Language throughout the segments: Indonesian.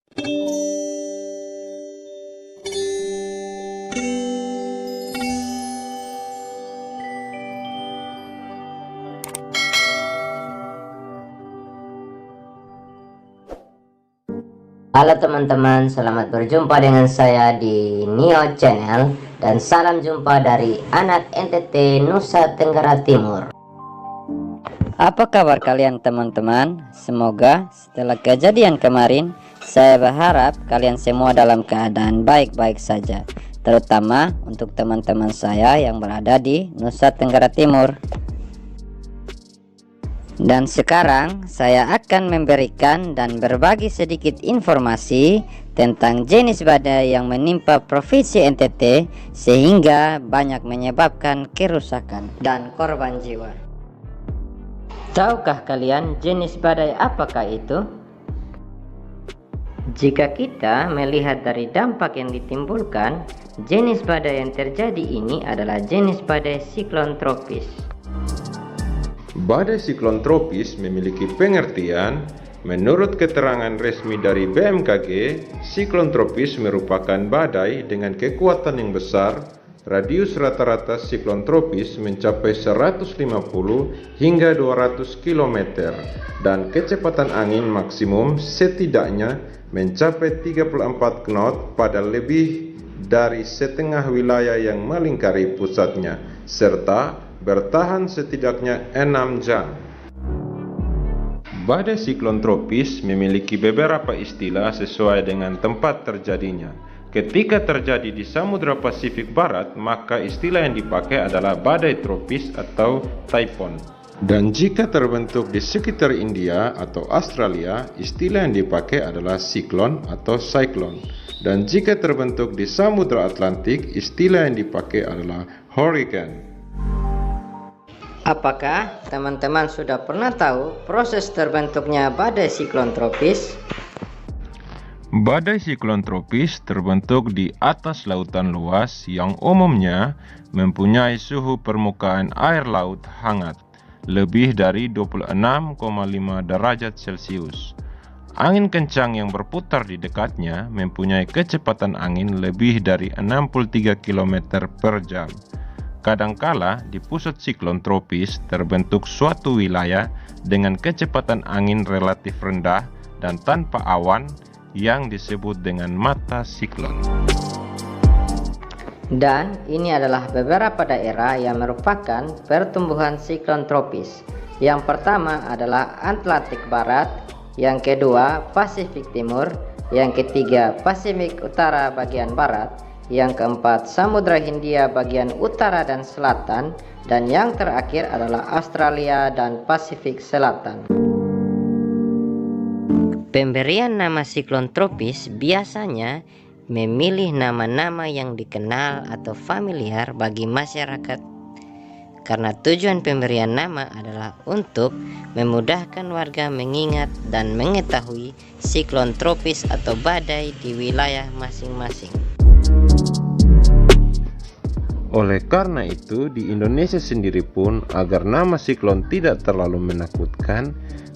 Halo teman-teman, selamat berjumpa dengan saya di Neo Channel dan salam jumpa dari anak NTT Nusa Tenggara Timur. Apa kabar kalian teman-teman? Semoga setelah kejadian kemarin, saya berharap kalian semua dalam keadaan baik-baik saja, terutama untuk teman-teman saya yang berada di Nusa Tenggara Timur. Dan sekarang saya akan memberikan dan berbagi sedikit informasi tentang jenis badai yang menimpa Provinsi NTT sehingga banyak menyebabkan kerusakan dan korban jiwa. Tahukah kalian jenis badai apakah itu? Jika kita melihat dari dampak yang ditimbulkan, jenis badai yang terjadi ini adalah jenis badai siklon tropis. Badai siklon tropis memiliki pengertian. Menurut keterangan resmi dari BMKG, siklon tropis merupakan badai dengan kekuatan yang besar. Radius rata-rata siklon tropis mencapai 150 hingga 200 km dan kecepatan angin maksimum setidaknya mencapai 34 knot pada lebih dari setengah wilayah yang melingkari pusatnya, serta bertahan setidaknya 6 jam. Badai siklon tropis memiliki beberapa istilah sesuai dengan tempat terjadinya. Ketika terjadi di Samudra Pasifik Barat, maka istilah yang dipakai adalah badai tropis atau typhoon. Dan jika terbentuk di sekitar India atau Australia, istilah yang dipakai adalah siklon atau cyclone. Dan jika terbentuk di Samudra Atlantik, istilah yang dipakai adalah hurricane. Apakah teman-teman sudah pernah tahu proses terbentuknya badai siklon tropis? Badai siklon tropis terbentuk di atas lautan luas yang umumnya mempunyai suhu permukaan air laut hangat, lebih dari 26,5 derajat Celcius. Angin kencang yang berputar di dekatnya mempunyai kecepatan angin lebih dari 63 km per jam. Kadangkala di pusat siklon tropis terbentuk suatu wilayah dengan kecepatan angin relatif rendah dan tanpa awan yang disebut dengan mata siklon. Dan ini adalah beberapa daerah yang merupakan pertumbuhan siklon tropis. Yang pertama adalah Atlantik Barat, yang kedua Pasifik Timur, yang ketiga Pasifik Utara bagian barat, yang keempat Samudra Hindia bagian utara dan selatan, dan yang terakhir adalah Australia dan Pasifik Selatan. Pemberian nama siklon tropis biasanya memilih nama-nama yang dikenal atau familiar bagi masyarakat, karena tujuan pemberian nama adalah untuk memudahkan warga mengingat dan mengetahui siklon tropis atau badai di wilayah masing-masing. Oleh karena itu, di Indonesia sendiri pun, agar nama siklon tidak terlalu menakutkan,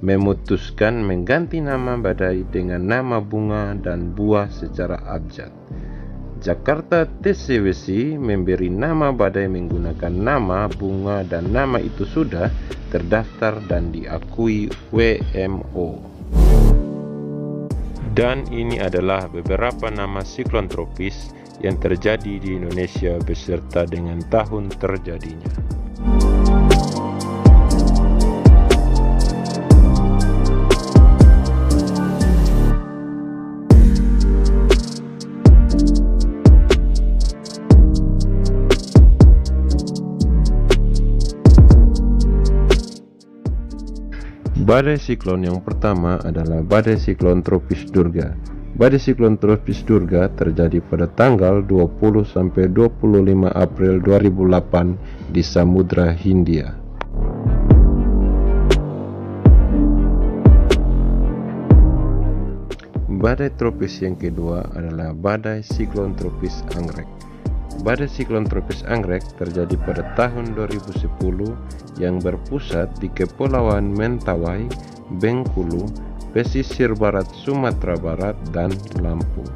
memutuskan mengganti nama badai dengan nama bunga dan buah secara abjad. Jakarta TCWC memberi nama badai menggunakan nama, bunga, dan nama itu sudah terdaftar dan diakui WMO. Dan ini adalah beberapa nama siklon tropis yang terjadi di Indonesia beserta dengan tahun terjadinya. Badai siklon yang pertama adalah badai siklon tropis Durga. Badai siklon tropis Durga terjadi pada tanggal 20 sampai 25 April 2008 di Samudra Hindia. Badai tropis yang kedua adalah badai siklon tropis Anggrek. Badai siklon tropis Anggrek terjadi pada tahun 2010 yang berpusat di Kepulauan Mentawai, Bengkulu, pesisir barat Sumatera Barat dan Lampung.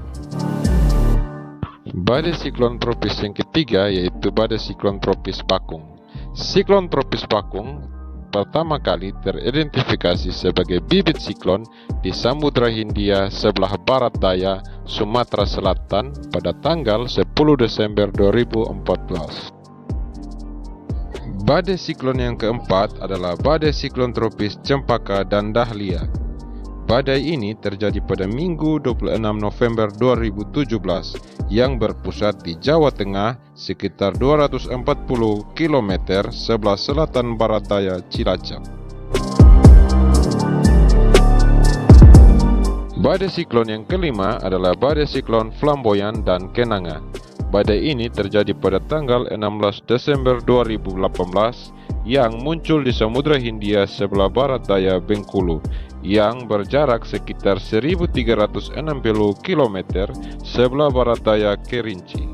Badai siklon tropis yang ketiga yaitu badai siklon tropis Bakung. Siklon tropis Bakung pertama kali teridentifikasi sebagai bibit siklon di Samudra Hindia sebelah barat daya Sumatera Selatan pada tanggal 10 Desember 2014. Badai siklon yang keempat adalah badai siklon tropis Cempaka dan Dahlia. Badai ini terjadi pada Minggu 26 November 2017 yang berpusat di Jawa Tengah sekitar 240 km sebelah selatan barat daya Cilacap. Badai siklon yang kelima adalah badai siklon Flamboyan dan Kenanga. Badai ini terjadi pada tanggal 16 Desember 2018 yang muncul di Samudra Hindia sebelah barat daya Bengkulu yang berjarak sekitar 1360 km sebelah barat daya Kerinci.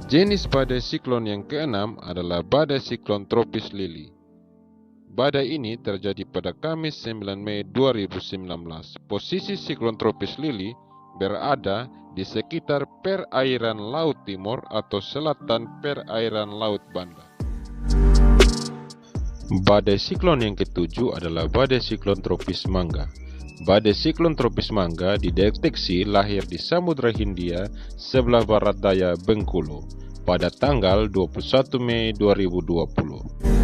Jenis badai siklon yang keenam adalah badai siklon tropis Lili. Badai ini terjadi pada Kamis 9 Mei 2019. Posisi siklon tropis Lili berada di sekitar perairan Laut Timur atau selatan perairan Laut Banda. Badai siklon yang ketujuh adalah badai siklon tropis Mangga. Badai siklon tropis Mangga dideteksi lahir di Samudra Hindia sebelah barat daya Bengkulu pada tanggal 21 Mei 2020.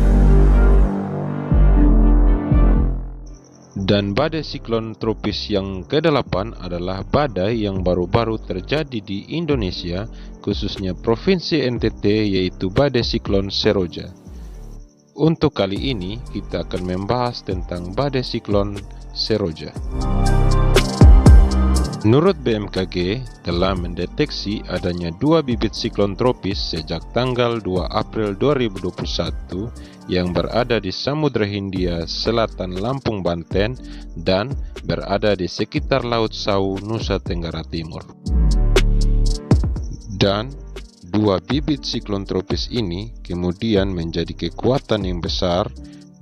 Dan badai siklon tropis yang ke-8 adalah badai yang baru-baru terjadi di Indonesia, khususnya Provinsi NTT, yaitu badai siklon Seroja. Untuk kali ini kita akan membahas tentang badai siklon Seroja. Menurut BMKG telah mendeteksi adanya 2 bibit siklon tropis sejak tanggal 2 April 2021 yang berada di Samudra Hindia Selatan Lampung Banten dan berada di sekitar Laut Sau Nusa Tenggara Timur. Dan 2 bibit siklon tropis ini kemudian menjadi kekuatan yang besar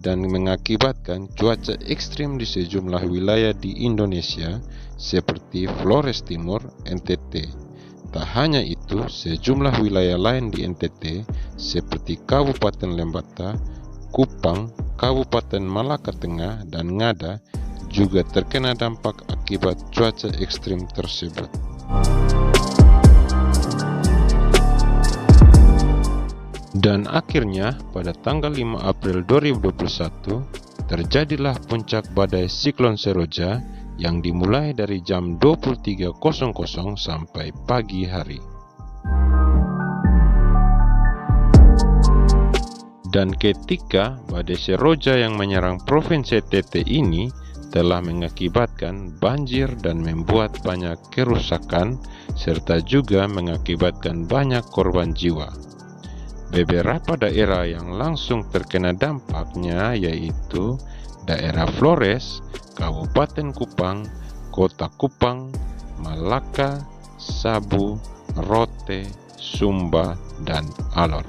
dan mengakibatkan cuaca ekstrim di sejumlah wilayah di Indonesia seperti Flores Timur, NTT. Tak hanya itu, sejumlah wilayah lain di NTT seperti Kabupaten Lembata, Kupang, Kabupaten Malaka Tengah, dan Ngada juga terkena dampak akibat cuaca ekstrim tersebut. Dan akhirnya pada tanggal 5 April 2021 terjadilah puncak badai siklon Seroja yang dimulai dari jam 23.00 sampai pagi hari. Dan ketika badai Seroja yang menyerang Provinsi NTT ini telah mengakibatkan banjir dan membuat banyak kerusakan serta juga mengakibatkan banyak korban jiwa. Beberapa daerah yang langsung terkena dampaknya yaitu daerah Flores, Kabupaten Kupang, Kota Kupang, Malaka, Sabu, Rote, Sumba, dan Alor.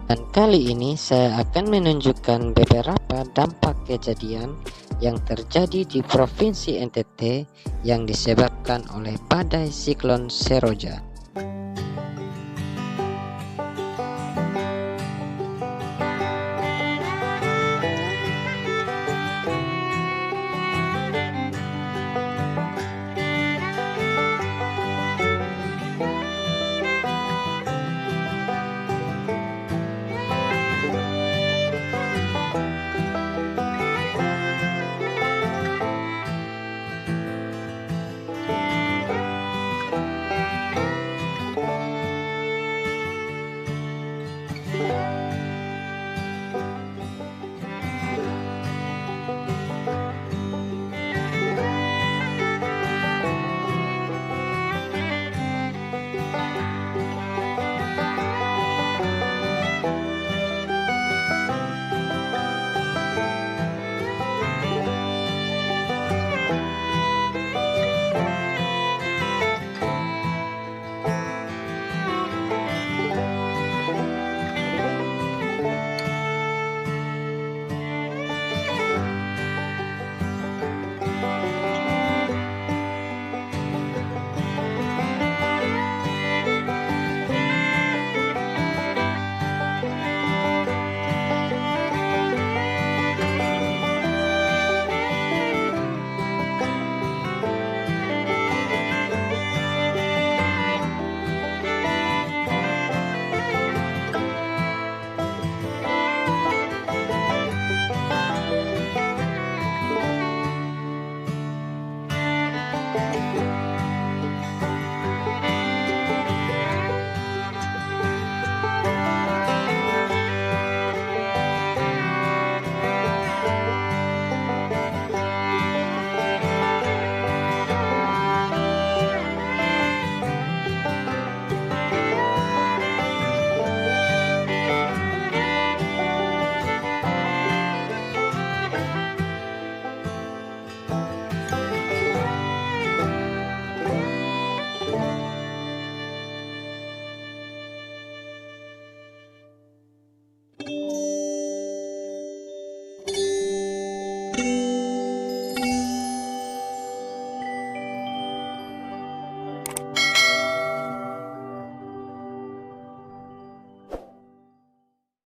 Dan kali ini saya akan menunjukkan beberapa dampak kejadian yang terjadi di Provinsi NTT yang disebabkan oleh badai siklon Seroja.